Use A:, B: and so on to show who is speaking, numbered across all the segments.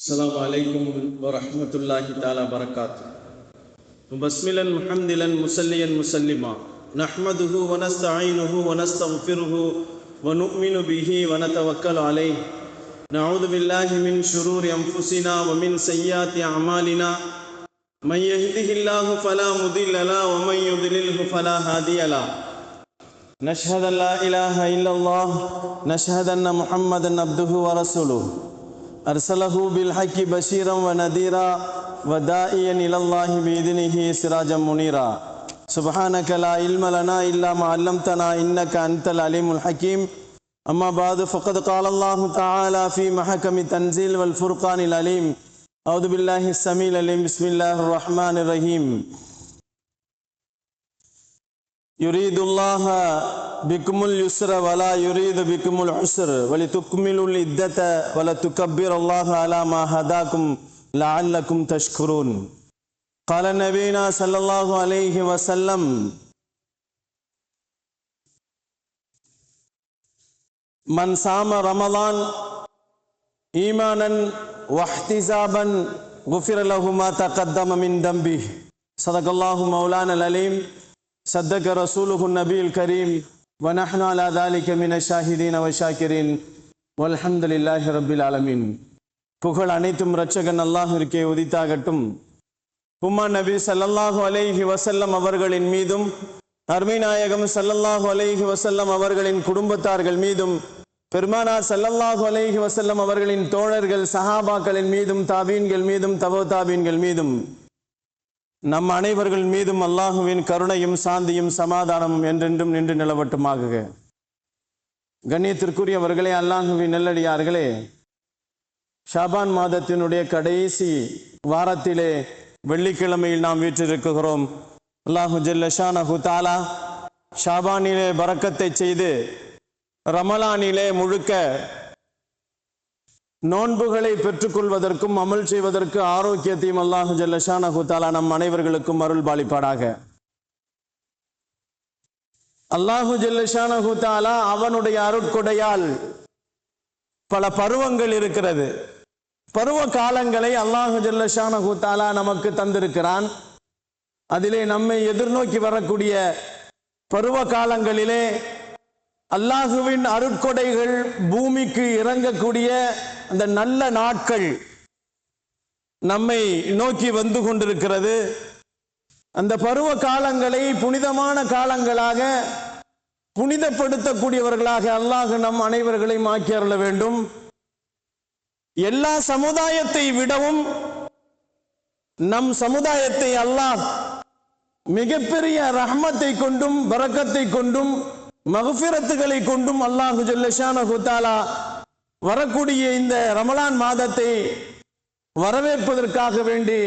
A: السلام عليكم ورحمة الله تعالى وبركاته. بسملا محمدلا مسليا مسلما نحمده ونستعينه ونستغفره ونؤمن به ونتوكل عليه. نعوذ بالله من شرور أنفسنا ومن سيئات أعمالنا. من يهده الله فلا مضل له ومن يضلله فلا هادي له. نشهد أن لا إله إلا الله نشهد أن محمدا عبده ورسوله أرسله بالحق بشيرا ونذيرا وداعيا إلى الله بإذنه سراجا منيرا. سبحانك لا علم لنا إلا ما علمتنا إنك أنت العليم الحكيم. أما بعد فقد قال الله تعالى في محكم التنزيل والفرقان العليم. أعوذ بالله السميع العليم. بسم الله الرحمن الرحيم. يريد الله بكم اليسر ولا يريد بكم العسر ولتكملوا العدة ولتكبروا الله على ما هداكم لعلكم تشكرون. قال نبينا صلى الله عليه وسلم: من صام رمضان إيمانا واحتسابا غفر له ما تقدم من ذنبه. صدق الله مولانا العليم. صدق رسوله النبي الكريم ونحن على ذلك من الشاهدين والشاكرين والحمد لله رب العالمين. புகழ் அனைத்தும் இரட்சகன் அல்லாஹ்விற்கே உரித்தாகட்டும். உம்மா நபி ஸல்லல்லாஹு அலைஹி வஸல்லம் அவர்களின் மீதும் அருமை நாயகம் ஸல்லல்லாஹு அலைஹி வஸல்லம் அவர்களின் குடும்பத்தார்கள் மீதும் பெருமானார் ஸல்லல்லாஹு அலைஹி வஸல்லம் அவர்களின் தோழர்கள் சஹாபாக்களின் மீதும் தாபீன்கள் மீதும் தபோ தாபீன்கள் மீதும் நம் அனைவர்கள் மீதும் அல்லாஹுவின் கருணையும் சாந்தியும் சமாதானமும் என்றென்றும் நின்று நிலவட்டுமாக. கண்ணியத்திற்குரியவர்களே, அல்லாஹுவின் நல்லடியார்களே, ஷாபான் மாதத்தினுடைய கடைசி வாரத்திலே வெள்ளிக்கிழமையில் நாம் வீற்றிருக்கிறோம். அல்லாஹு ஜல்ல ஷானஹு தஆலா ஷாபானிலே பரக்கத்தை செய்து ரமலானிலே முழுக்க நோன்புகளை பெற்றுக்கொள்வதற்கும் அமல் செய்வதற்கு ஆரோக்கியத்தையும் அல்லாஹு ஜல்ல ஷானஹு தஆலா நம் அனைவர்களுக்கும் அருள் பாலிப்பாடாக. அல்லாஹு ஜல்ல ஷானஹு தஆலா அவனுடைய அருட்கொடையால் பல பருவங்கள் இருக்கிறது. பருவ காலங்களை அல்லாஹு ஜல்ல ஷானஹு தஆலா நமக்கு தந்திருக்கிறான். அதிலே நம்மை எதிர்நோக்கி வரக்கூடிய பருவ காலங்களிலே அல்லாஹுவின் அருட்கொடைகள் பூமிக்கு இறங்கக்கூடிய அந்த நல்ல நாட்கள் நம்மை நோக்கி வந்து கொண்டிருக்கிறது. அந்த பருவ காலங்களை புனிதமான காலங்களாக புனிதப்படுத்தக்கூடியவர்களாக அல்லாஹ் நம் அனைவர்களையும் ஆக்கி அருள வேண்டும். எல்லா சமுதாயத்தை விடவும் நம் சமுதாயத்தை அல்லாஹ் மிகப்பெரிய ரஹ்மத்தை கொண்டும் பரக்கத்தை கொண்டும் மக்ஃபிரத்துகளை கொண்டும் அல்லாஹு ஜல்ல ஷானஹு தஆலா வரக்கூடிய இந்த ரமலான் மாதத்தை வரவேற்பதற்காக வேண்டி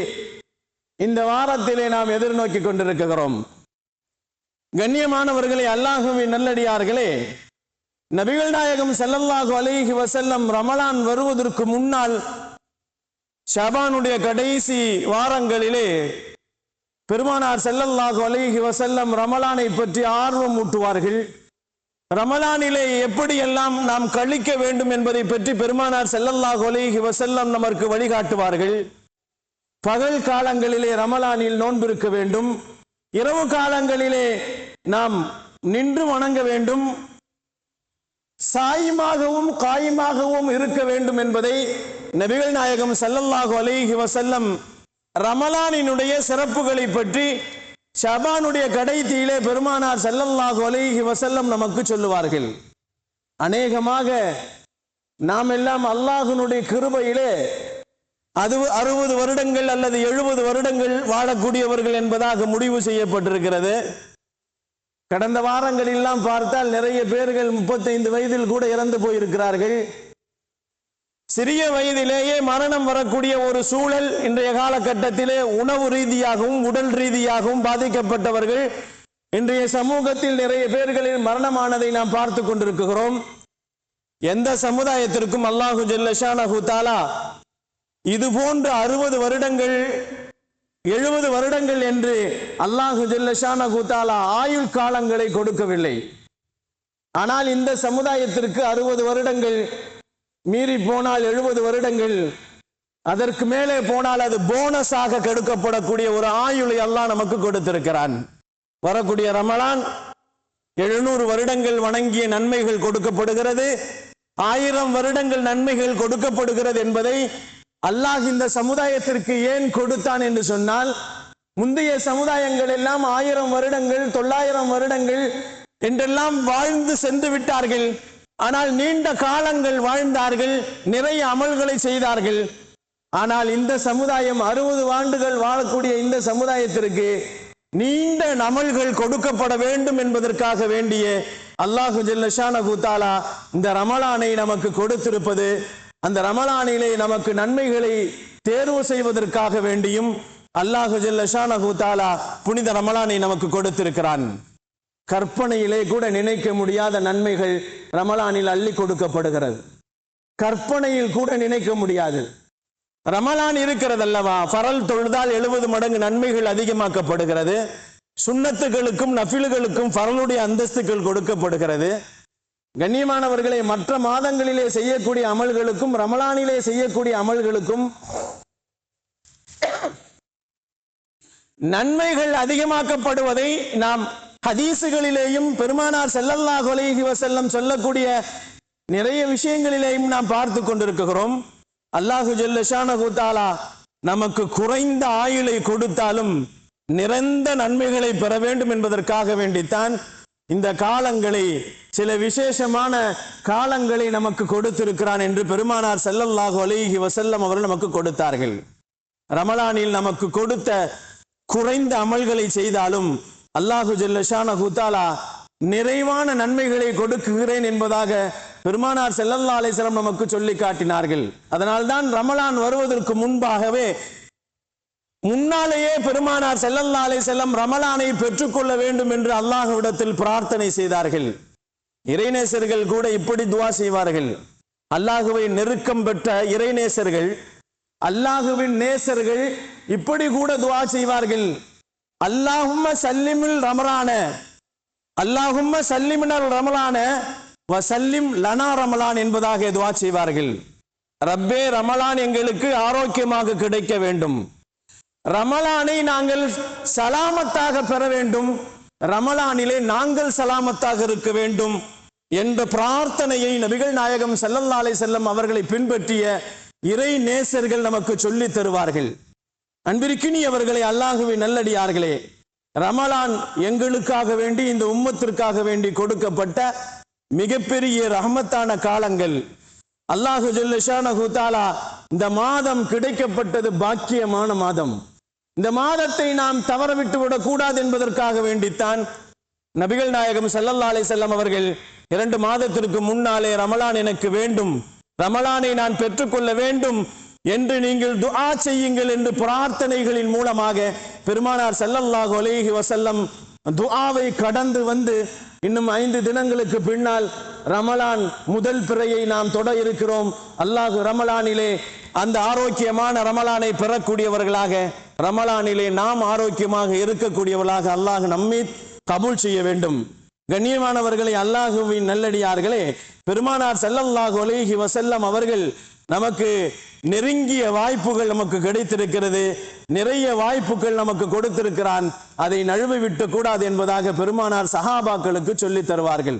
A: இந்த வாரத்திலே நாம் எதிர்நோக்கி கொண்டிருக்கிறோம். கண்ணியமானவர்களே, அல்லாஹுவின் நல்லடியார்களே, நபிகள் நாயகம் ஸல்லல்லாஹு அலைஹி வஸல்லம் ரமலான் வருவதற்கு முன்னால் ஷாபானுடைய கடைசி வாரங்களிலே பெருமானார் ஸல்லல்லாஹு அலைஹி வஸல்லம் ரமலானை பற்றி ஆர்வம் ஊட்டுவார்கள். ரமலானிலே எப்படியெல்லாம் நாம் கழிக்க வேண்டும் என்பதை பற்றி பெருமானார் ஸல்லல்லாஹு அலைஹி வஸல்லம் நமக்கு வழிகாட்டுவார்கள். பகல் காலங்களிலே ரமலானில் நோன்பிருக்க வேண்டும். இரவு காலங்களிலே நாம் நின்று வணங்க வேண்டும். சாயிமாகவும் காயிமாகவும் இருக்க வேண்டும் என்பதை நபிகள் நாயகம் ஸல்லல்லாஹு அலைஹி வஸல்லம் ரமலானினுடைய சிறப்புகளை பற்றி ஷாபானுடைய கடைசியிலே பெருமானார் ஸல்லல்லாஹு அலைஹி வஸல்லம் நமக்கு சொல்லுவார்கள். அநேகமாக நாம் எல்லாம் அல்லாஹ்வினுடைய கிருபையிலே 60 வருடங்கள் அல்லது 70 வருடங்கள் வாழக்கூடியவர்கள் என்பதாக முடிவு செய்யப்பட்டிருக்கிறது. கடந்த வாரங்களெல்லாம் பார்த்தால் நிறைய பேர்கள் 35 வயதில் கூட இறந்து போயிருக்கிறார்கள். சிறிய வயதிலேயே மரணம் வரக்கூடிய ஒரு சூழல் இன்றைய காலகட்டத்திலே உணவு ரீதியாகவும் உடல் ரீதியாகவும் பாதிக்கப்பட்டவர்கள் இன்றைய சமூகத்தில் நிறைய பேர்களின் மரணமானதை நாம் பார்த்து கொண்டிருக்கிறோம். எந்த சமுதாயத்திற்கும் அல்லாஹு ஜல்ல ஷானஹு தஆலா இது போன்ற 60 வருடங்கள் 70 வருடங்கள் என்று அல்லாஹு ஜல்ல ஷானஹு தஆலா ஆயுள் காலங்களை கொடுக்கவில்லை. ஆனால் இந்த சமுதாயத்திற்கு 60 வருடங்கள் மீறி போனால் 70 வருடங்கள் அதற்கு மேலே போனால் அது போனஸாக கெடுக்கப்படக்கூடிய ஒரு ஆயுளை அல்லாஹ் நமக்கு கொடுத்திருக்கிறான். வரக்கூடிய ரமலான் 700 வருடங்கள் வணங்கிய நன்மைகள் கொடுக்கப்படுகிறது, 1000 வருடங்கள் நன்மைகள் கொடுக்கப்படுகிறது என்பதை அல்லாஹ் இந்த சமுதாயத்திற்கு ஏன் கொடுத்தான் என்று சொன்னால், முந்தைய சமுதாயங்கள் எல்லாம் 1000 வருடங்கள் 900 வருடங்கள் என்றெல்லாம் வாழ்ந்து சென்று விட்டார்கள். ஆனால் நீண்ட காலங்கள் வாழ்ந்தார்கள், நிறைய அமல்களை செய்தார்கள். ஆனால் இந்த சமுதாயம் 60 ஆண்டுகள் வாழக்கூடிய இந்த சமுதாயத்திற்கு நீண்ட அமல்கள் கொடுக்கப்பட வேண்டும் என்பதற்காக வேண்டிய அல்லாஹு ஜல்ல ஷானஹு தஆலா இந்த ரமலானை நமக்கு கொடுத்திருப்பது, அந்த ரமலானிலே நமக்கு நன்மைகளை தேர்வு செய்வதற்காக வேண்டியும் அல்லாஹு ஜல்ல ஷானஹு தஆலா புனித ரமலானை நமக்கு கொடுத்திருக்கிறான். கற்பனையிலே கூட நினைக்க முடியாத நன்மைகள் ரமலானில் அள்ளி கொடுக்கப்படுகிறது. கற்பனையில் கூட நினைக்க முடியாது. ரமலான் இருக்கிறது அல்லவா, ஃபரல் தொழுதால் 70 மடங்கு நன்மைகள் அதிகமாக்கப்படுகிறது. சுன்னத்துகளுக்கும் நஃபிலுகளுக்கும் ஃபரலுடைய அந்தஸ்துகள் கொடுக்கப்படுகிறது. கண்ணியமானவர்களை, மற்ற மாதங்களிலே செய்யக்கூடிய அமல்களுக்கும் ரமலானிலே செய்யக்கூடிய அமல்களுக்கும் நன்மைகள் அதிகமாக்கப்படுவதை நாம் ஹதீசுகளிலேயும் பெருமானார் ஸல்லல்லாஹு அலைஹி வஸல்லம் சொல்லக்கூடிய நிறைய விஷயங்களிலேயும் நாம் பார்த்து கொண்டிருக்கிறோம். அல்லாஹு ஜல்ல ஷானஹு தஆலா நமக்கு குறைந்த ஆயுளை கொடுத்தாலும் நிறைந்த நன்மைகளை பெற வேண்டும் என்பதற்காக வேண்டித்தான் இந்த காலங்களை, சில விசேஷமான காலங்களை நமக்கு கொடுத்திருக்கிறான் என்று பெருமானார் ஸல்லல்லாஹு அலைஹி வஸல்லம் அவர்கள் நமக்கு கொடுத்தார்கள். ரமலானில் நமக்கு கொடுத்த குறைந்த அமல்களை செய்தாலும் அல்லாஹு ஜல்ல ஷானஹு தஆலா நிறைவான நன்மைகளை கொடுக்குகிறேன் என்பதாக பெருமானார் ஸல்லல்லாஹு அலைஹி வஸல்லம் நமக்கு சொல்லி காட்டினார்கள். அதனால்தான் ரமலான் வருவதற்கு முன்னாலேயே பெருமானார் ஸல்லல்லாஹு அலைஹி வஸல்லம் ரமலானை பெற்றுக்கொள்ள வேண்டும் என்று அல்லாஹ்விடத்தில் பிரார்த்தனை செய்தார்கள். இறைநேசர்கள் கூட இப்படி துஆ செய்வார்கள். அல்லாஹ்வை நெருக்கம் பெற்ற இறைநேசர்கள், அல்லாஹ்வின் நேசர்கள் இப்படி கூட துஆ செய்வார்கள். அல்லாஹும்ம சல்லிமில் ரமலான, அல்லாஹும்ம சல்லிமினல் ரமலான வசல்லிம் லனா ரமலான் என்பதாக துஆ செய்வார்கள். ரப்பே, ரமலான் எங்களுக்கு ஆரோக்கியமாக கிடைக்க வேண்டும், ரமலானை நாங்கள் சலாமத்தாக பெற வேண்டும், ரமலானிலே நாங்கள் சலாமத்தாக இருக்க வேண்டும் என்ற பிரார்த்தனையை நபிகள் நாயகம் ஸல்லல்லாஹு அலைஹி வஸல்லம் அவர்களை பின்பற்றிய இறை நேசர்கள் நமக்கு சொல்லி தருவார்கள். அன்பிற்கினியவர்களே, அல்லாஹ்வின் நல்லடியார்களே, ரமலான் எங்களுக்காக வேண்டி, இந்த உம்மத்திற்காக வேண்டி கொடுக்கப்பட்ட மிகப்பெரிய ரஹ்மத்தான காலங்கள். அல்லாஹு ஜல்ல ஷானஹு தஆலா இந்த மாதம் கிடைக்கப்பட்டது பாக்கியமான மாதம். இந்த மாதத்தை நாம் தவறவிட்டு விடக் கூடாது என்பதற்காக வேண்டித்தான் நபிகள் நாயகம் ஸல்லல்லாஹு அலைஹி வஸல்லம் அவர்கள் 2 மாதத்திற்கு முன்னாலே ரமலான் எனக்கு வேண்டும், ரமலானை நான் பெற்றுக்கொள்ள வேண்டும் என்று நீங்கள் துஆ செய்யுங்கள் என்று பிரார்த்தனைகளின் மூலமாக பெருமானார் ஸல்லல்லாஹு அலைஹி வஸல்லம் துஆவை கடந்து வந்து இன்னும் 5 தினங்களுக்கு பின்னால் ரமலான் முதல் பிறையை நாம் தொட இருக்கிறோம். அல்லாஹ் ரமலானிலே அந்த ஆரோக்கியமான ரமலானை பெறக்கூடியவர்களாக, ரமலானிலே நாம் ஆரோக்கியமாக இருக்கக்கூடியவர்களாக அல்லாஹ் நம்மை கபூல் செய்ய வேண்டும். கண்ணியமானவர்களே, அல்லாஹுவின் நல்லடியார்களே, பெருமானார் ஸல்லல்லாஹு அலைஹி வஸல்லம் அவர்கள் நமக்கு நெருங்கிய வாய்ப்புகள் நமக்கு கிடைத்திருக்கிறது, நிறைய வாய்ப்புகள் நமக்கு கொடுத்திருக்கிறான். அதை நழுவி விட்டு கூடாது என்பதாக பெருமானார் சஹாபாக்களுக்கு சொல்லி தருவார்கள்.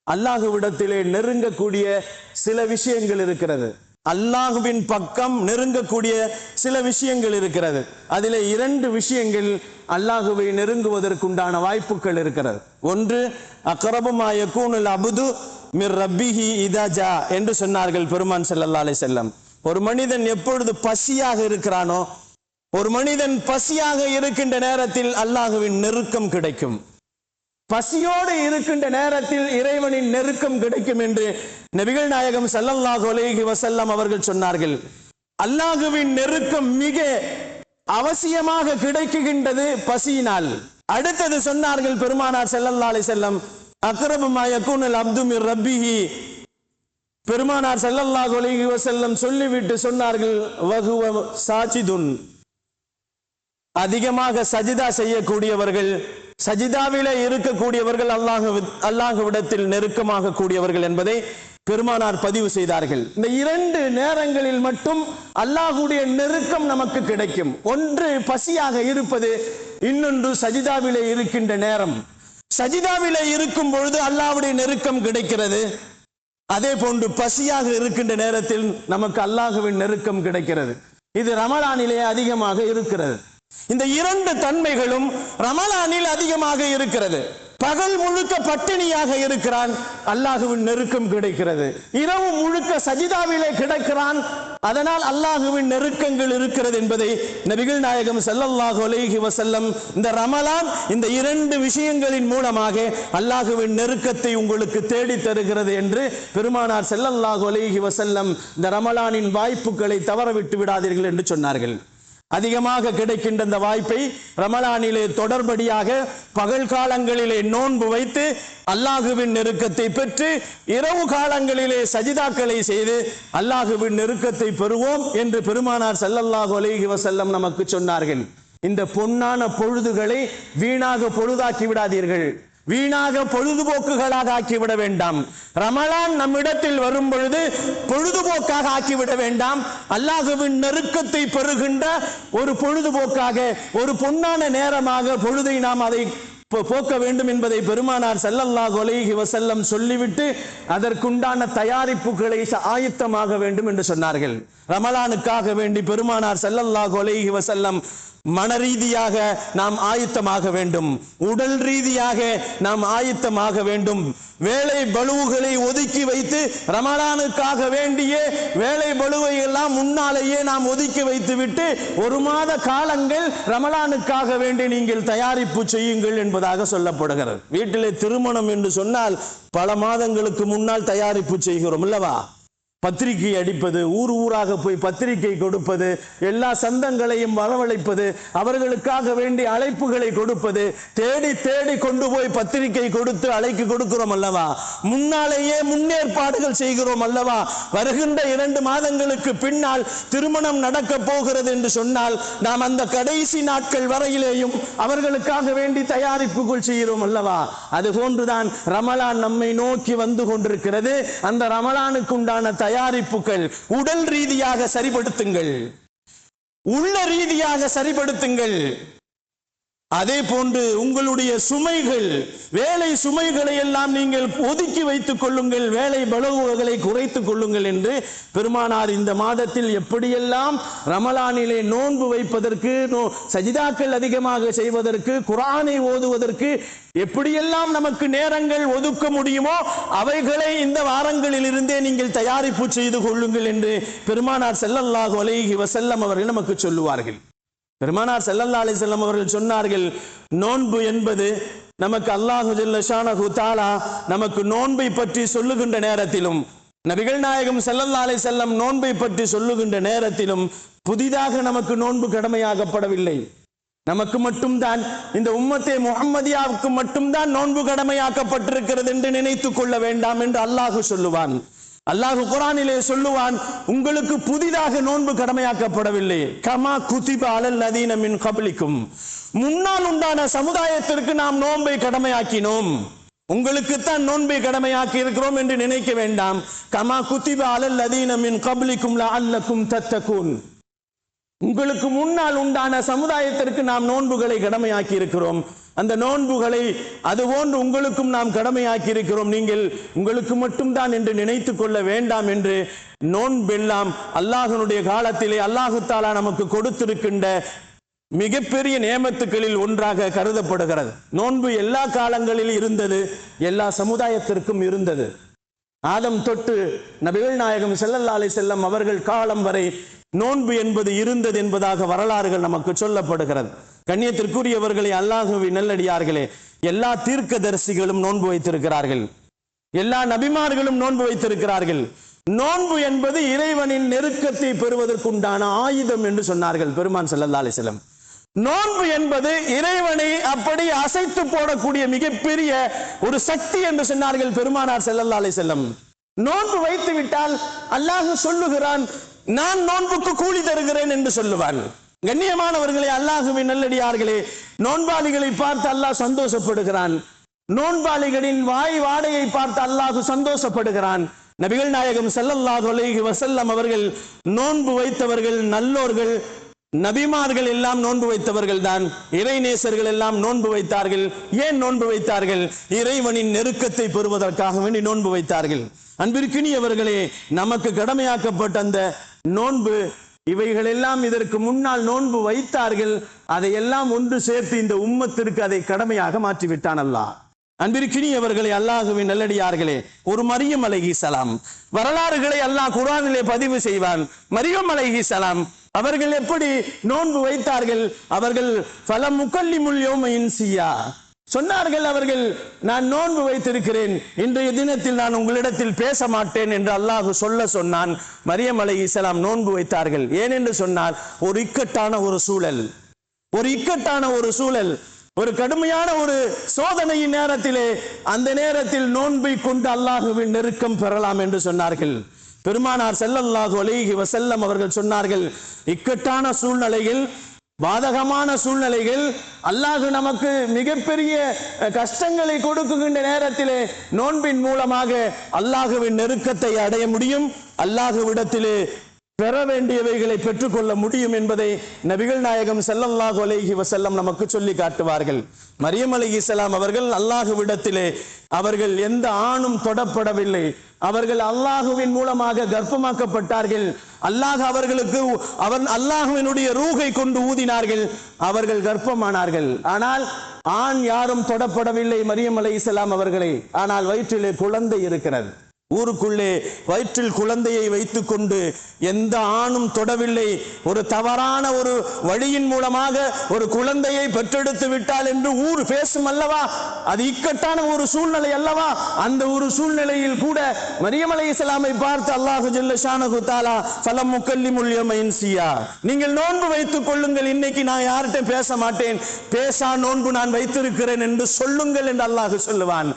A: அல்லாஹுவிடத்திலே நெருங்கக்கூடிய சில விஷயங்கள் இருக்கிறது, அல்லாஹுவின் பக்கம் நெருங்கக்கூடிய சில விஷயங்கள் இருக்கிறது. அதிலே 2 விஷயங்கள் அல்லாஹுவை நெருங்குவதற்குண்டான வாய்ப்புகள் இருக்கிறது. ஒன்று, அக்ரபு மா யகூனுல் அப்து மிர் ரப்பிஹி இதா ஜா என்று சொன்னார்கள் பெருமான் ஸல்லல்லாஹு அலைஹி வஸல்லம். ஒரு மனிதன் எப்பொழுது பசியாக இருக்கிறானோ, ஒரு மனிதன் பசியாக இருக்கின்ற நேரத்தில் அல்லாஹுவின் நெருக்கம் கிடைக்கும். பசியோடு இருக்கின்ற நேரத்தில் இறைவனின் நெருக்கம் கிடைக்கும் என்று நபிகள் நாயகம் ஸல்லல்லாஹு அலைஹி வஸல்லம் அவர்கள் சொன்னார்கள். அல்லாஹுவின் நெருக்கம் மிக அவசியமாக கிடைக்கின்றது பசியினால். அடுத்தது சொன்னார்கள் பெருமானார் ஸல்லல்லாஹு அலைஹி வஸல்லம், அக்ரபு மா யகூனுல் அப்து மிர் ரப்பிஹி. பெருமானார் ஸல்லல்லாஹு அலைஹி வஸல்லம் சொல்லிவிட்டு சொன்னார்கள், வஹுவ சாஜிதுன். அதிகமாக சஜிதா செய்யக்கூடியவர்கள், சஜிதாவிலே இருக்கக்கூடியவர்கள் அல்லாஹ்விடத்தில் நெருக்கமாக கூடியவர்கள் என்பதை பெருமானார் பதிவு செய்தார்கள். இந்த 2 நேரங்களில் மட்டும் அல்லாஹ்வுடைய நெருக்கம் நமக்கு கிடைக்கும். ஒன்று பசியாக இருப்பது, இன்னொன்று சஜிதாவிலே இருக்கின்ற நேரம். சஜிதாவிலே இருக்கும் பொழுது அல்லாஹ்வுடைய நெருக்கம் கிடைக்கிறது. அதே போன்று பசியாக இருக்கின்ற நேரத்தில் நமக்கு அல்லாஹ்வின் நெருக்கம் கிடைக்கிறது. இது ரமலானிலே அதிகமாக இருக்கிறது. இந்த 2 தன்மைகளும் ரமலானில் அதிகமாக இருக்கிறது. பகல் முழுக்க பட்டினியாக இருக்கிறான், அல்லாஹ்வின் நெருக்கம் கிடைக்கிறது. இரவு முழுக்க சஜிதாவிலே கிடக்கிறான், அதனால் அல்லாஹ்வின் நெருக்கங்கள் இருக்கிறது என்பதை நபிகள் நாயகம் ஸல்லல்லாஹு அலைஹி வஸல்லம் இந்த ரமலான் இந்த 2 விஷயங்களின் மூலமாக அல்லாஹ்வின் நெருக்கத்தை உங்களுக்கு தேடி தருகிறது என்று பெருமானார் ஸல்லல்லாஹு அலைஹி வஸல்லம் இந்த ரமலானின் வாய்ப்புகளை தவறவிட்டு விடாதீர்கள் என்று சொன்னார்கள். அதிகமாக கிடைக்கின்ற இந்த வாய்ப்பை ரமலானிலே தொடர்படியாக பகல் காலங்களிலே நோன்பு வைத்து அல்லாஹுவின் நெருக்கத்தை பெற்று இரவு காலங்களிலே சஜிதாக்களை செய்து அல்லாஹுவின் நெருக்கத்தை பெறுவோம் என்று பெருமானார் ஸல்லல்லாஹு அலைஹி வஸல்லம் நமக்கு சொன்னார்கள். இந்த பொன்னான பொழுதுகளை வீணாக பொழுதாக்கி விடாதீர்கள், வீணாக பொழுதுபோக்குகளாக ஆக்கிவிட வேண்டாம். ரமலான் நம்மிடத்தில் வரும் பொழுது பொழுதுபோக்காக ஆக்கிவிட வேண்டாம். அல்லாஹ்வின் நெருக்கத்தை பெறுகின்ற ஒரு பொழுதுபோக்காக, ஒரு பொன்னான நேரமாக பொழுதை நாம் அதை போக்க வேண்டும் என்பதை பெருமானார் ஸல்லல்லாஹு அலைஹி வஸல்லம் சொல்லிவிட்டு அதற்குண்டான தயாரிப்புகளை ஆயத்தமாக வேண்டும் என்று சொன்னார்கள். ரமலானுக்காக வேண்டி பெருமானார் ஸல்லல்லாஹு அலைஹி வஸல்லம் மன ரீதியாக நாம் ஆயத்தமாக வேண்டும், உடல் ரீதியாக நாம் ஆயத்தமாக வேண்டும். வேலை பளுவுகளை ஒதுக்கி வைத்து ரமலானுக்காக வேண்டிய வேலை பளுவை எல்லாம் முன்னாலேயே நாம் ஒதுக்கி வைத்து விட்டு 1 மாத காலங்கள் ரமலானுக்காக வேண்டி நீங்கள் தயாரிப்பு செய்யுங்கள் என்பதாக சொல்லப்படுகிறது. வீட்டிலே திருமணம் என்று சொன்னால் பல மாதங்களுக்கு முன்னால் தயாரிப்பு செய்கிறோம் அல்லவா? பத்திரிகை அடிப்பது, ஊர் ஊராக போய் பத்திரிகை கொடுப்பது, எல்லா சொந்தங்களையும் வரவழைப்பது, அவர்களுக்காக வேண்டி அழைப்புகளை கொடுப்பது, தேடி தேடி கொண்டு போய் பத்திரிகை கொடுத்து அழைக்கு கொடுக்கிறோம் அல்லவா? முன்னாலேயே முன்னேற்பாடுகள் செய்கிறோம் அல்லவா? வருகின்ற 2 மாதங்களுக்கு பின்னால் திருமணம் நடக்க போகிறது என்று சொன்னால் நாம் அந்த கடைசி நாட்கள் வரையிலேயும் அவர்களுக்காக வேண்டி தயாரிப்புகள் செய்கிறோம் அல்லவா? அது போன்றுதான் ரமலான் நம்மை நோக்கி வந்து கொண்டிருக்கிறது. அந்த ரமலானுக்கு உண்டான தயாரிப்புகள் உடல் ரீதியாக சரிபடுத்துங்கள், உள்ள ரீதியாக சரிபடுத்துங்கள். அதே போன்று உங்களுடைய சுமைகள், வேலை சுமைகளை எல்லாம் நீங்கள் ஒதுக்கி வைத்துக் கொள்ளுங்கள், வேலை பளுவுகளை குறைத்துக் கொள்ளுங்கள் என்று பெருமானார் இந்த மாதத்தில் எப்படியெல்லாம் ரமலானிலே நோன்பு வைப்பதற்கு, சஜிதாக்கள் அதிகமாக செய்வதற்கு, குர்ஆனை ஓதுவதற்கு எப்படியெல்லாம் நமக்கு நேரங்கள் ஒதுக்க முடியுமோ அவைகளை இந்த வாரங்களில் இருந்தே நீங்கள் தயாரிப்பு செய்து கொள்ளுங்கள் என்று பெருமானார் ஸல்லல்லாஹு அலைஹி வஸல்லம் அவர்கள் நமக்கு சொல்லுவார்கள். பெருமானார் ஸல்லல்லாஹு அலைஹி வஸல்லம் அவர்கள் சொன்னார்கள், நோன்பு என்பது நமக்கு அல்லாஹு ஜல்ல ஷானஹு தஆலா நமக்கு நோன்பை பற்றி சொல்லுகின்ற நேரத்திலும், நபிகள் நாயகம் ஸல்லல்லாஹு அலைஹி வஸல்லம் நோன்பை பற்றி சொல்லுகின்ற நேரத்திலும் புதிதாக நமக்கு நோன்பு கடமையாக்கப்படவில்லை. நமக்கு மட்டும்தான், இந்த உம்மத்தே முஹம்மதியாவுக்கு மட்டும்தான் நோன்பு கடமையாக்கப்பட்டிருக்கிறது என்று நினைத்துக் கொள்ள வேண்டாம் என்று அல்லாஹு சொல்லுவான். அல்லாஹ் குர்ஆனிலே சொல்லுவான், உங்களுக்கு புதிதாக நோன்பு கடமையாக்கப்படவில்லை. கமா குதிப அலல் லதீன மின் கப்லிக்கும், முன்னால் உண்டான சமுதாயத்திற்கு நாம் நோன்பை கடமையாக்கினோம், உங்களுக்குத்தான் நோன்பை கடமையாக்கி இருக்கிறோம் என்று நினைக்க வேண்டாம். கமா குதிப அலல் லதீன மின் கப்லிக்கும் லஅல்லக்கும் தத்தகூன், உங்களுக்கு முன்னால் உண்டான சமுதாயத்திற்கு நாம் நோன்புகளை கடமையாக்கி இருக்கிறோம், அந்த நோன்புகளை அதுபோன்று உங்களுக்கும் நாம் கடமையாக்கி இருக்கிறோம், நீங்கள் உங்களுக்கு மட்டும்தான் என்று நினைத்துக் கொள்ள வேண்டாம் என்று நோன்பெல்லாம் அல்லாஹ்வுடைய காலத்திலே அல்லாஹு தஆலா நமக்கு கொடுத்திருக்கின்ற மிகப்பெரிய நேமத்துக்களில் ஒன்றாக கருதப்படுகிறது. நோன்பு எல்லா காலங்களில் இருந்தது, எல்லா சமுதாயத்திற்கும் இருந்தது. ஆதம் தொட்டு நபிகள் நாயகம் ஸல்லல்லாஹு அலைஹி வஸல்லம் அவர்கள் காலம் வரை நோன்பு என்பது இருந்தது என்பதாக வரலாறுகள் நமக்கு சொல்லப்படுகிறது. கண்ணியத்திற்குரியவர்களே, அல்லாஹ்வின் நல்லடியார்களே, எல்லா தீர்க்கதரிசிகளும் நோன்பு வைத்திருக்கிறார்கள், எல்லா நபிமார்களும் நோன்பு வைத்திருக்கிறார்கள். நோன்பு என்பது இறைவனின் நெருக்கத்தை பெறுவதற்குண்டான ஆயுதம் என்று சொன்னார்கள் பெருமான் ஸல்லல்லாஹு அலைஹி வஸல்லம். நோன்பு என்பது இறைவனை அப்படி அசைத்து போடக்கூடிய மிகப்பெரிய ஒரு சக்தி என்று சொன்னார்கள் பெருமானார் ஸல்லல்லாஹு அலைஹி வஸல்லம். நோன்பு வைத்து விட்டால் அல்லாஹ் சொல்லுகிறான், நான் நோன்புக்கு கூலி தருகிறேன் என்று சொல்லுவான். கண்ணியமானவர்களே, அல்லாஹ்வின் நல்லடியார்களே, நோன்பாளிகளை பார்த்து அல்லாஹ் சந்தோஷப்படுகிறான், நோன்பாளிகளின் வாய் வாடையை பார்த்து அல்லாஹ் சந்தோஷப்படுகிறான். நபிகள் நாயகம் ஸல்லல்லாஹு அலைஹி வஸல்லம் அவர்கள் நோன்பு வைத்தவர்கள் நல்லோர்கள், நபிமார்கள் எல்லாம் நோன்பு வைத்தவர்கள் தான், இறைநேசர்கள் எல்லாம் நோன்பு வைத்தார்கள். ஏன் நோன்பு வைத்தார்கள்? இறைவனின் நெருக்கத்தை பெறுவதற்காக வேண்டி நோன்பு வைத்தார்கள். அன்பிற்கினியவர்களே, நமக்கு கடமையாக்கப்பட்ட அந்த நோன்பு, இவைகள் எல்லாம் இதற்கு முன்னால் நோன்பு வைத்தார்கள். அதையெல்லாம் ஒன்று சேர்த்து இந்த உம்மத்திற்கு அதை கடமையாக மாற்றிவிட்டான் அல்லாஹ். அன்பிற்கினியவர்களே, அல்லாஹுவின் நல்லடியார்களே, ஒரு மரியம் அலைஹிஸ்ஸலாம் வரலாறுகளை அல்லாஹ் குர்ஆனிலே பதிவு செய்வான். மரியம் அலைஹிஸ்ஸலாம் அவர்கள் எப்படி நோன்பு வைத்தார்கள்? அவர்கள் ஃபலம் முகல்லிமுல் யௌம இன்சியா சொன்னார்கள். அவர்கள், நான் நோன்பு வைத்திருக்கிறேன், இன்றைய தினத்தில் நான் உங்களிடத்தில் பேச மாட்டேன் என்று அல்லாஹ் சொல்ல சொன்னான். மரியம் அலைஹிஸ்ஸலாம் நோன்பு வைத்தார்கள். ஏனென்று சொன்னால், ஒரு இக்கட்டான ஒரு சூழல், ஒரு கடுமையான ஒரு சோதனையின் நேரத்திலே, அந்த நேரத்தில் நோன்பை கொண்டு அல்லாஹுவின் நெருக்கம் பெறலாம் என்று சொன்னார்கள். பெருமானார் ஸல்லல்லாஹு அலைஹி வஸல்லம் அவர்கள் சொன்னார்கள், இக்கட்டான சூழ்நிலையில், பாதகமான சூழ்நிலைகள், அல்லாஹ் நமக்கு மிகப்பெரிய கஷ்டங்களை கொடுக்குகின்ற நேரத்திலே நோன்பின் மூலமாக அல்லாஹுவின் நெருக்கத்தை அடைய முடியும், அல்லாஹுவிடத்திலே பெற வேண்டியவைகளை பெற்றுக்கொள்ள முடியும் என்பதை நபிகள் நாயகம் ஸல்லல்லாஹு அலைஹி வஸல்லம் நமக்கு சொல்லி காட்டுவார்கள். மரியம் அலைஹிஸ்ஸலாம் அவர்கள் அல்லாஹுவிடத்திலே அவர்கள் எந்த ஆணும் தொடப்படவில்லை. அவர்கள் அல்லாஹுவின் மூலமாக கர்ப்பமாக்கப்பட்டார்கள். அல்லாஹ் அவர்களுக்கு அல்லாஹுவினுடைய ரூஹை கொண்டு ஊதினார்கள். அவர்கள் கர்ப்பமானார்கள். ஆனால் ஆண் யாரும் தொடப்படவில்லை மரியம் அலைஹிஸ்ஸலாம் அவர்களை. ஆனால் வயிற்றிலே குழந்தை இருக்கிறது. ஊருக்குள்ளே வயிற்றில் குழந்தையை வைத்துக் கொண்டு எந்த ஆணும் தொடவில்லை. ஒரு தவறான ஒரு வழியின் மூலமாக ஒரு குழந்தையை பெற்றெடுத்து விட்டால் என்று ஊர் பேசும் அல்லவா? அது இக்கட்டான ஒரு சூழ்நிலை அல்லவா? அந்த ஒரு சூழ்நிலையில் கூட மரியம் அலைஹிஸ்ஸலாமை பார்த்து அல்லாஹ் ஜல்ல ஷானஹு தஆலா ஃபலம் முகல்லிமுல் யௌம இன்சியா, நீங்கள் நோன்பு வைத்துக் கொள்ளுங்கள், இன்னைக்கு நான் யார்கிட்ட பேச மாட்டேன், பேசா நோன்பு நான் வைத்திருக்கிறேன் என்று சொல்லுங்கள் என்று அல்லாஹ் சொல்லுவான்.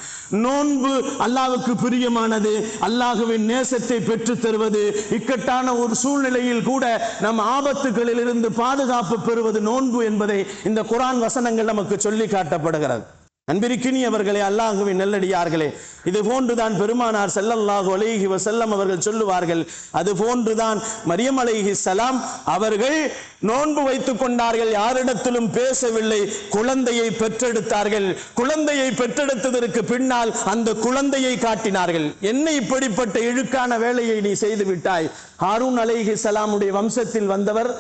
A: நோன்பு அல்லாஹ்வுக்கு பிரியமானது, அல்லாஹுவின் நேசத்தை பெற்று தருவது. இக்கட்டான ஒரு சூழ்நிலையில் கூட நம் ஆபத்துகளில் இருந்து பாதுகாப்பு பெறுவது நோன்பு என்பதை இந்த குர்ஆன் வசனங்கள் நமக்கு சொல்லி காட்டப்படுகிறது. அன்பிற்கினியவர்களே, அல்லாஹுவின் நல்லடியார்களே, இது போன்றுதான் பெருமானார் ஸல்லல்லாஹு அலைஹி வஸல்லம் அவர்கள் சொல்லுவார்கள். அது போன்றுதான் மரியம் அலைஹிஸ்ஸலாம் அவர்கள் நோன்பு வைத்துக் கொண்டார்கள், யாரிடத்திலும் பேசவில்லை, குழந்தையை பெற்றெடுத்தார்கள். குழந்தையை பெற்றெடுத்ததற்கு பின்னால் அந்த குழந்தையை காட்டினார்கள். என்ன இப்படிப்பட்ட இழுக்கான வேலையை நீ செய்து விட்டாய்? ஹாரூன் அலைஹிஸ்ஸலாமுடைய வம்சத்தில் வந்தவர்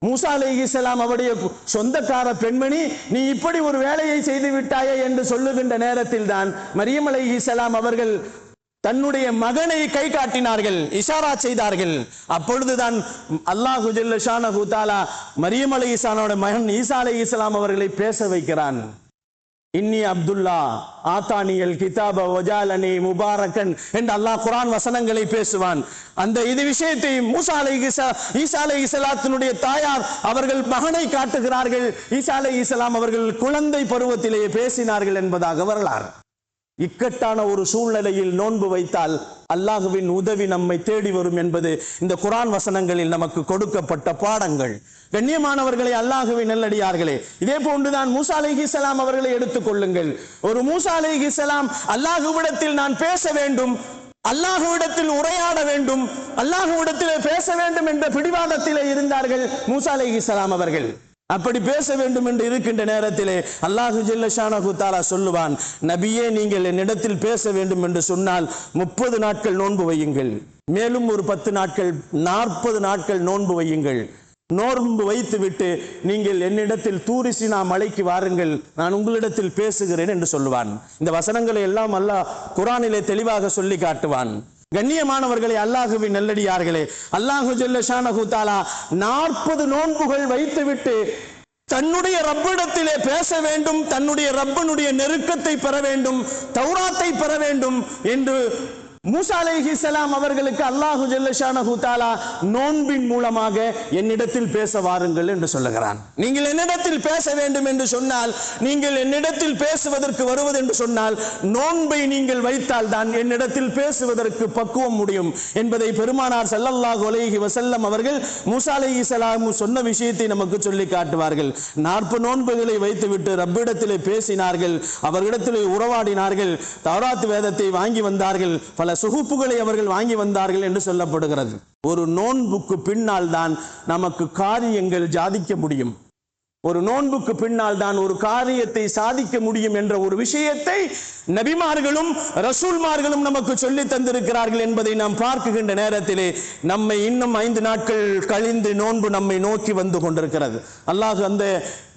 A: மூசா அலைஹிஸ்ஸலாம் அவருடைய சொந்தக்கார பெண்மணி, நீ இப்படி ஒரு வேலையை செய்து விட்டாயே என்று சொல்லுகின்ற நேரத்தில் தான் மரியம் அலைஹிஸ்ஸலாம் அவர்கள் தன்னுடைய மகனை கை காட்டினார்கள், இஷாரா செய்தார்கள். அப்பொழுதுதான் அல்லாஹ் ஜல்ல ஷானஹு தஆலா மரியம் அலைஹிஸ்ஸலாமுடைய மகன் ஈசா அலைஹிஸ்ஸலாம் அவர்களை பேச வைக்கிறான். இன்னி அப்துல்லா ஆத்தானியல் கிதாப வஜாலனி முபாரக்கன் என்று அல்லாஹ் குர்ஆன் வசனங்களை பேசுவான். அந்த இது விஷயத்தை ஈசா அலைஹிஸ்ஸலாத்தினுடைய தாயார் அவர்கள் மகனை காட்டுகிறார்கள். ஈசா அலைஹிஸ்ஸலாம் அவர்கள் குழந்தை பருவத்திலேயே பேசினார்கள் என்பதாக வரலாறு. இக்கட்டான ஒரு சூழ்நிலையில் நோன்பு வைத்தால் அல்லாஹுவின் உதவி நம்மை தேடி வரும் என்பது இந்த குர்ஆன் வசனங்களில் நமக்கு கொடுக்கப்பட்ட பாடங்கள். கண்ணியமானவர்களே, அல்லாஹுவின் நல்லடியார்களே, இதே போன்றுதான் மூசா அலைஹிஸ்ஸலாம் அவர்களை எடுத்துக் கொள்ளுங்கள். ஒரு மூசா அலைஹிஸ்ஸலாம் அல்லாஹுவிடத்தில் நான் பேச வேண்டும், அல்லாஹுவிடத்தில் உரையாட வேண்டும், அல்லாஹுவிடத்தில் பேச வேண்டும் என்ற பிடிவாதத்திலே இருந்தார்கள் மூசா அலைஹிஸ்ஸலாம் அவர்கள். அப்படி பேச வேண்டும் என்று இருக்கின்ற நேரத்திலே அல்லாஹ் ஜல்ல ஷானஹு தஆலா சொல்லுவான், நபியே, நீங்கள் என்னிடத்தில் பேச வேண்டும் என்று சொன்னால் 30 நாட்கள் நோன்பு வையுங்கள், மேலும் ஒரு 10 நாட்கள் 40 நாட்கள் நோன்பு வையுங்கள். நோன்பு வைத்து விட்டு நீங்கள் என்னிடத்தில் தூரி சீனா மலைக்கு வாருங்கள், நான் உங்களிடத்தில் பேசுகிறேன் என்று சொல்லுவான். இந்த வசனங்களை எல்லாம் அல்லாஹ் குர்ஆனிலே தெளிவாக சொல்லி காட்டுவான். கண்ணியமானவர்களே, அல்லாஹுவின் நல்லடியார்களே, அல்லாஹு ஜல்ல ஷானஹு தஆலா 40 நோன்புகள் வைத்துவிட்டு தன்னுடைய ரப்பிடத்திலே பேச வேண்டும், தன்னுடைய ரப்பனுடைய நெருக்கத்தை பெற வேண்டும், தௌராத்தை பெற வேண்டும் என்று மூசா அலைஹிஸ்ஸலாம் அவர்களுக்கு அல்லாஹு ஜல்ல ஷானஹு தஆலா நோன்பின் மூலமாக என்னிடத்தில் பேச வாருங்கள் என்று சொல்லுகிறான். நீங்கள் என்னிடத்தில் பேச வேண்டும் என்று சொன்னால், நீங்கள் என்னிடத்தில் பேசுவதற்கு வருவது என்று சொன்னால், நோன்பை நீங்கள் வைத்தால் தான் என்னிடத்தில் பேசுவதற்கு பக்குவம் முடியும் என்பதை பெருமானார் ஸல்லல்லாஹு அலைஹி வஸல்லம் அவர்கள் மூசா அலைஹிஸ்ஸலாம் சொன்ன விஷயத்தை நமக்கு சொல்லி காட்டுவார்கள். 40 நோன்புகளை வைத்துவிட்டு ரப்பிடத்திலே பேசினார்கள், அவர்களிடத்திலே உறவாடினார்கள், தௌராத் வேதத்தை வாங்கி வந்தார்கள், பல பல சுகுப்புகளை அவர்கள் வாங்கி வந்தார்கள் என்று சொல்லப்படுகிறது. ஒரு நோன்புக்கு பின்னால் தான் நமக்கு காரியங்கள் சாதிக்க முடியும். ஒரு நோன்புக்கு பின்னால் தான் ஒரு காரியத்தை சாதிக்க முடியும் என்ற ஒரு விஷயத்தை நபிமார்களும் ரசூல்மார்களும் நமக்கு சொல்லி தந்திருக்கிறார்கள் என்பதை நாம் பார்க்கின்ற நேரத்திலே நம்மை இன்னும் 5 நாட்கள் கழிந்து நோன்பு நம்மை நோக்கி வந்து கொண்டிருக்கிறது. அல்லாஹ் அந்த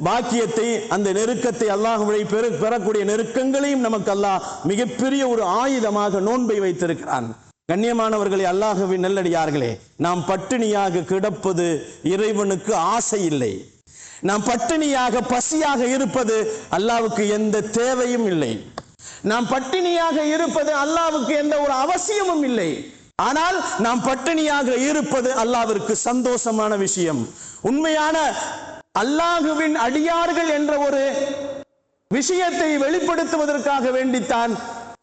A: பாக்கியத்தை, அந்த நெருக்கத்தை, அல்லாஹ்வை பெறக்கூடிய நெருக்கங்களையும் நமக்கு அல்லாஹ் மிகப்பெரிய ஒரு ஆயுதமாக நோன்பை வைத்திருக்கிறான். கண்ணியமானவர்களே, அல்லாஹ்வின் நல்லடியார்களே, நாம் பட்டினியாக கிடப்பது இறைவனுக்கு ஆசை இல்லை. நாம் பட்டினியாக பசியாக இருப்பது அல்லாஹ்வுக்கு எந்த தேவையும் இல்லை. நாம் பட்டினியாக இருப்பது அல்லாஹ்வுக்கு எந்த ஒரு அவசியமும் இல்லை. ஆனால் நாம் பட்டினியாக இருப்பது அல்லாஹ்விற்கு சந்தோஷமான விஷயம். உண்மையான அல்லாஹ்வின் அடியார்கள் என்ற ஒரு விஷயத்தை வெளிப்படுத்துவதற்காக வேண்டித்தான்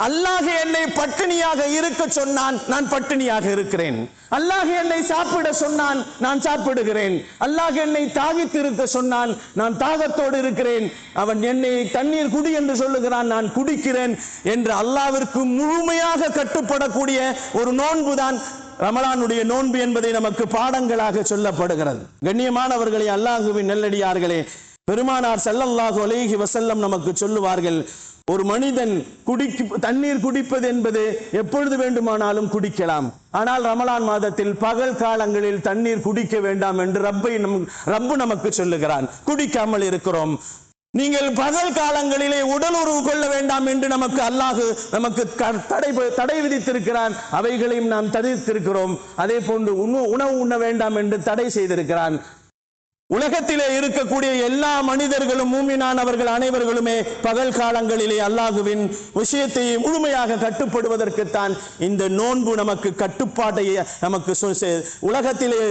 A: அல்லாஹ் என்னை பட்டினியாக இருக்க சொன்னான், நான் பட்டினியாக இருக்கிறேன். அல்லாஹ் என்னை சாப்பிட சொன்னான், நான் சாப்பிடுகிறேன். அல்லாஹ் என்னை தாகித்து இருக்க சொன்னான், நான் தாகத்தோடு இருக்கிறேன். அவன் என்னை தண்ணீர் குடி என்று சொல்லுகிறான், நான் குடிக்கிறேன் என்று அல்லாஹ்விற்கு முழுமையாக கட்டுப்படக்கூடிய ஒரு நோன்புதான் ரமலானுடைய நோன்பு என்பதை நமக்கு பாடங்களாக சொல்லப்படுகிறது. கண்ணியமானவர்களே, அல்லாஹ்வின் நல்லடியார்களே, பெருமானார் ஸல்லல்லாஹு அலைஹி வஸல்லம் நமக்கு சொல்லுவார்கள், ஒரு மனிதன் தண்ணீர் குடிப்பது என்பது எப்பொழுது வேண்டுமானாலும் குடிக்கலாம். ஆனால் ரமலான் மாதத்தில் பகல் காலங்களில் தண்ணீர் குடிக்க வேண்டாம் என்று ரப்பு நமக்கு சொல்லுகிறான். குடிக்காமல் இருக்கிறோம். நீங்கள் பகல் காலங்களிலே உடல் உறவு கொள்ள வேண்டாம் என்று நமக்கு தடை விதித்திருக்கிறான். அவைகளையும் நாம் தடுத்திருக்கிறோம். அதே போன்று உணவு உண்ண வேண்டாம் என்று தடை செய்திருக்கிறான். உலகத்திலே இருக்கக்கூடிய எல்லா மனிதர்களும், மூமினானவர்கள் அனைவர்களுமே பகல் காலங்களிலே அல்லாஹ்வின் விஷயத்தை முழுமையாக கட்டுப்படுவதற்குத்தான் இந்த நோன்பு நமக்கு கட்டுப்பாட்டை நமக்கு உலகத்திலே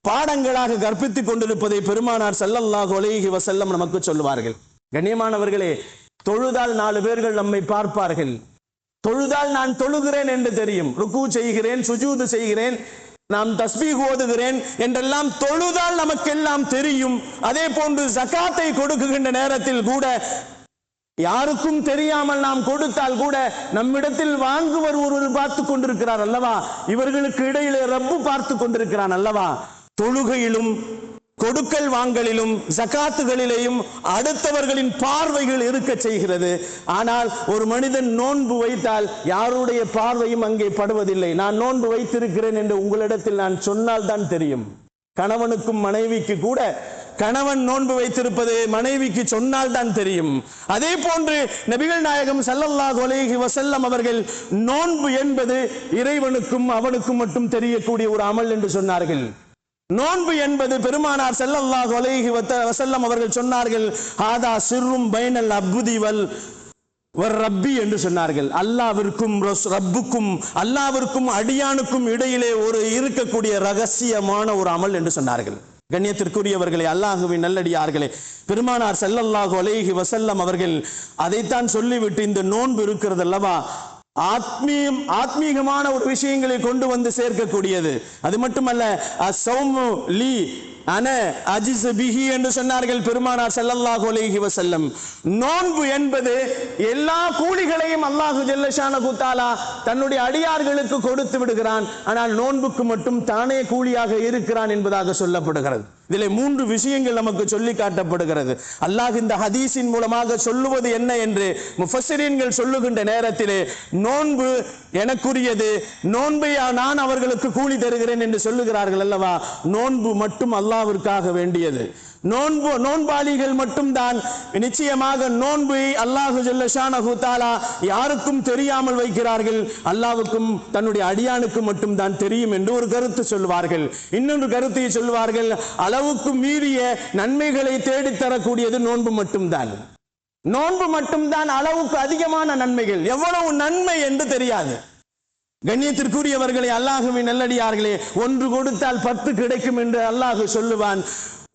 A: பாடங்களாக கற்பித்துக் கொண்டிருப்பதை பெருமானார் ஸல்லல்லாஹு அலைஹி வஸல்லம் நமக்கு சொல்லுவார்கள். கண்ணியமானவர்களே, தொழுதால் 4 பேர்கள் நம்மை பார்ப்பார்கள். தொழுதால் நான் தொழுகிறேன் என்று தெரியும். ருக்கு செய்கிறேன், சுஜூது செய்கிறேன், நாம் தஸ்பீஹ் ஓதுகிறேன் என்றெல்லாம் தொழுதால் நமக்கெல்லாம் தெரியும். அதே போன்று ஜகாத்தை கொடுக்குகின்ற நேரத்தில் கூட யாருக்கும் தெரியாமல் நாம் கொடுத்தால் கூட நம்மிடத்தில் வாங்குவர் ஒருவர் பார்த்து கொண்டிருக்கிறார் அல்லவா? இவர்களுக்கு இடையிலே ரப்பு பார்த்து கொண்டிருக்கிறான் அல்லவா? தொழுகையிலும் கொடுக்கல் வாங்கலிலும் ஜகாத்துகளிலேயும் அடுத்தவர்களின் பார்வைகள் இருக்க செய்கிறது. ஆனால் ஒரு மனிதன் நோன்பு வைத்தால் யாருடைய பார்வையும் அங்கே படுவதில்லை. நான் நோன்பு வைத்திருக்கிறேன் என்று உங்களிடத்தில் நான் சொன்னால் தான் தெரியும். கணவனுக்கும் மனைவிக்கு கூட கணவன் நோன்பு வைத்திருப்பது மனைவிக்கு சொன்னால் தான் தெரியும். அதே போன்று நபிகள் நாயகம் ஸல்லல்லாஹு அலைஹி வஸல்லம் அவர்கள் நோன்பு என்பது இறைவனுக்கும் அவனுக்கும் மட்டும் தெரியக்கூடிய ஒரு அமல் என்று சொன்னார்கள். நோன்பு என்பது பெருமானார் ஸல்லல்லாஹு அலைஹி வஸல்லம் அவர்கள் சொன்னார்கள், ஹாதா சிர்ரும் பைனல் அப்தி வல் ரப்பி என்று சொன்னார்கள். அல்லாஹ்விற்கும் அடியானுக்கும் இடையிலே ஒரு இருக்கக்கூடிய ரகசியமான ஒரு அமல் என்று சொன்னார்கள். கண்ணியத்திற்குரியவர்களே, அல்லாஹ்வின் நல்லடியார்களே, பெருமானார் ஸல்லல்லாஹு அலைஹி வஸல்லம் அவர்கள் அதைத்தான் சொல்லிவிட்டு இந்த நோன்பு இருக்கிறது அல்லவா, ஆத்மீகமான ஒரு விஷயங்களை கொண்டு வந்து சேர்க்கக்கூடியது. அது மட்டுமல்ல, அஸ்ஸௌமு லீ அன அஜிஸ் பிஹி என்று சொன்னார்கள் பெருமானார் ஸல்லல்லாஹு அலைஹி வஸல்லம். நோன்பு என்பது எல்லா கூலிகளையும் அல்லாஹ் ஜல்ல ஷானஹு தஆலா தன்னுடைய அடியார்களுக்கு கொடுத்து விடுகிறான். ஆனால் நோன்புக்கு மட்டும் தானே கூலியாக இருக்கிறான் என்பதாக சொல்லப்படுகிறது. இதிலே 3 விஷயங்கள் நமக்கு சொல்லி காட்டப்படுகிறது. அல்லாஹ் இந்த ஹதீஸின் மூலமாக சொல்லுவது என்ன என்று முஃபஸ்ஸிரீன்கள் சொல்லுகின்ற நேரத்திலே, நோன்பு எனக்குரியது, நோன்பை நான் அவர்களுக்கு கூலி தருகிறேன் என்று சொல்லுகிறார்கள் அல்லவா? நோன்பு மட்டும் அல்லாஹ்விற்காக வேண்டியது. நோன்பாளிகள் மட்டும்தான் நிச்சயமாக நோன்பை அல்லாஹ் ஜல்ல ஷானஹு தஆலா யாருக்கும் தெரியாமல் வைக்கிறார்கள். அல்லாஹ்வுக்கும் தன்னுடைய அடியானுக்கு மட்டும் தான் தெரியும் என்று ஒரு கருத்து சொல்வார்கள். இன்னொரு கருத்தை சொல்வார்கள், அளவுக்கு மீறிய நன்மைகளை தேடித்தரக்கூடியது நோன்பு மட்டும்தான். நோன்பு மட்டும்தான் அளவுக்கு அதிகமான நன்மைகள். எவ்வளவு நன்மை என்று தெரியாது. கண்ணியத்திற்குரியவர்களே, அல்லாஹ்வின் நல்லடியார்களே, 1 கொடுத்தால் 10 கிடைக்கும் என்று அல்லாஹ் சொல்லுவான்.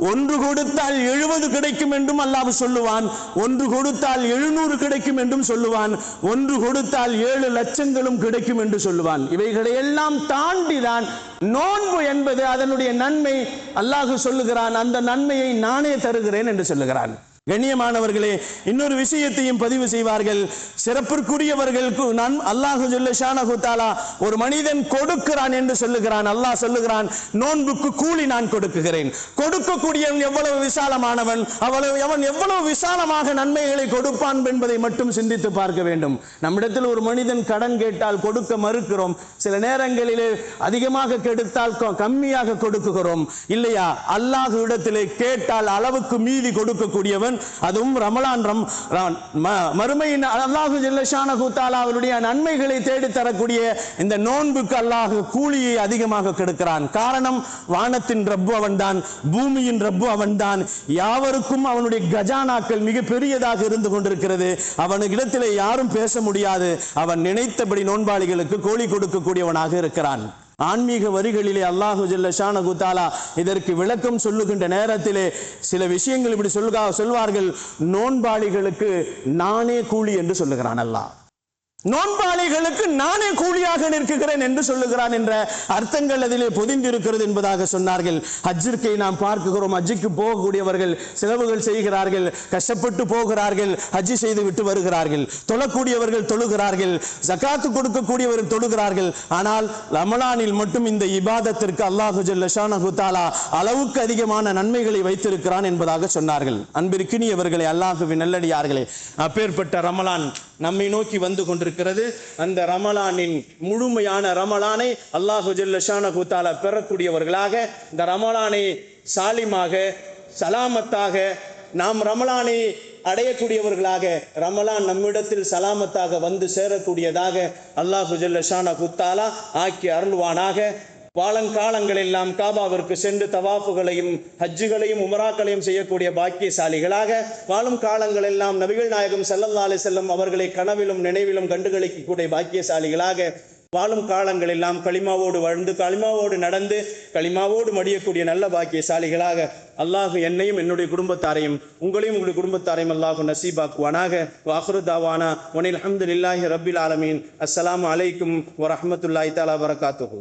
A: 1 கொடுத்தால் 70 கிடைக்கும் என்றும் அல்லாஹ் சொல்லுவான். 1 கொடுத்தால் 700 கிடைக்கும் என்றும் சொல்லுவான். 1 கொடுத்தால் 7 லட்சங்களும் கிடைக்கும் என்று சொல்லுவான். இவைகளை எல்லாம் தாண்டிதான் நோன்பு என்பது, அதனுடைய நன்மை அல்லாஹ் சொல்லுகிறான், அந்த நன்மையை நானே தருகிறேன் என்று சொல்லுகிறான். கண்ணியமானவர்களே, இன்னொரு விஷயத்தையும் பதிவு செய்வார்கள். சிறப்பிற்குரியவர்களுக்கு அல்லாஹு ஜல்ல ஷானஹு தஆலா ஒரு மனிதன் கொடுக்கிறான் என்று சொல்லுகிறான். அல்லாஹ் சொல்லுகிறான், நோன்புக்கு கூலி நான் கொடுக்குகிறேன். கொடுக்கக்கூடியவன் எவ்வளவு விசாலமானவன், அவன் எவ்வளவு விசாலமாக நன்மைகளை கொடுப்பான் என்பதை மட்டும் சிந்தித்து பார்க்க வேண்டும். நம்மிடத்தில் ஒரு மனிதன் கடன் கேட்டால் கொடுக்க மறுக்கிறோம். சில நேரங்களிலே அதிகமாக கெடுத்தால் கம்மியாக கொடுக்குகிறோம் இல்லையா? அல்லாஹ் இடத்திலே கேட்டால் அளவுக்கு மீதி கொடுக்கக்கூடியவன், அதுவும் ரமலான் மறுமையின் அல்லாஹு ஜல்ல ஷானஹு தஆலா அவருடைய நன்மைகளை தேடி தரக்கூடிய இந்த நோன்புக்கு அல்லாஹ் கூலியை அதிகமாக கொடுக்கிறான். காரணம், வானத்தின் ரப்பு அவன்தான், பூமியின் ரப்பு அவன்தான். யாவருக்கும் அவனுடைய கஜானாக்கள் மிக பெரியதாக இருந்து கொண்டிருக்கிறது. அவனுக்கிடத்திலே யாரும் பேச முடியாது. அவன் நினைத்தபடி நோன்பாளிகளுக்கு கூலி கொடுக்கக்கூடியவனாக இருக்கிறான். ஆன்மீக வரிகளிலே அல்லாஹு ஜல்ல ஷானஹு தஆலா இதற்கு விளக்கம் சொல்லுகின்ற நேரத்திலே சில விஷயங்கள் இப்படி சொல்வார்கள். நோன்பாளிகளுக்கு நானே கூலி என்று சொல்லுகிறான் அல்லாஹ். நோன்பாளிகளுக்கு நானே கூலியாக நிற்கிறேன் என்று சொல்லுகிறான் என்ற அர்த்தங்கள் அதிலே பொதிந்திருக்கிறது என்பதாக சொன்னார்கள். ஹஜ்ஜிற்கை நாம் பார்க்கிறோம். ஹஜ்ஜுக்கு போகக்கூடியவர்கள் செலவுகள் செய்கிறார்கள், கஷ்டப்பட்டு போகிறார்கள், ஹஜ்ஜி செய்து விட்டு வருகிறார்கள். தொழக்கூடியவர்கள் தொழுகிறார்கள், ஜகாத்து கொடுக்கக்கூடியவர்கள் தொழுகிறார்கள். ஆனால் ரமலானில் மட்டும் இந்த இபாதத்திற்கு அல்லாஹு ஜல்ல ஷானஹு தஆலா அளவுக்கு அதிகமான நன்மைகளை வைத்திருக்கிறான் என்பதாக சொன்னார்கள். அன்பிற்கினியவர்களே, அல்லாஹுவின் நல்லடியார்களே, அப்பேற்பட்ட ரமலான் நம்மை நோக்கி வந்து கொண்டிருக்கிறது. அந்த ரமலானின் முழுமையான ரமலானை அல்லாஹு ஜல்ல ஷானஹு தஆலா பெறக்கூடியவர்களாக, இந்த ரமலானை சாலிமாக சலாமத்தாக நாம் ரமலானை அடையக்கூடியவர்களாக, ரமலான் நம்மிடத்தில் சலாமத்தாக வந்து சேரக்கூடியதாக அல்லாஹு ஜல்ல ஷானஹு தஆலா ஆக்கி அருள்வானாக. வாழங்காலங்கள் எல்லாம் காபாவிற்கு சென்று தவாஃபுகளையும் ஹஜ்ஜுகளையும் உமராக்களையும் செய்யக்கூடிய பாக்கியசாலிகளாக, வாழும் காலங்கள் எல்லாம் நபிகள் நாயகம் ஸல்லல்லாஹு அலைஹி வஸல்லம் அவர்களை கனவிலும் நினைவிலும் கண்டுகளிக்கக்கூடிய பாக்கியசாலிகளாக, வாழும் காலங்கள் எல்லாம் களிமாவோடு வாழ்ந்து களிமாவோடு நடந்து களிமாவோடு மடியக்கூடிய நல்ல பாக்கியசாலிகளாக அல்லாஹ் என்னையும் என்னுடைய குடும்பத்தாரையும் உங்களையும் உங்களுடைய குடும்பத்தாரையும் அல்லாஹ் நசீபாக்குவானாக. வாஹிரு தாவானா வனில் ஹம்துலில்லாஹி ரப்பில் ஆலமீன். அஸ்ஸலாமு அலைக்கும் வரஹ்மத்துல்லாஹி தஆலா வபரகாத்துஹு.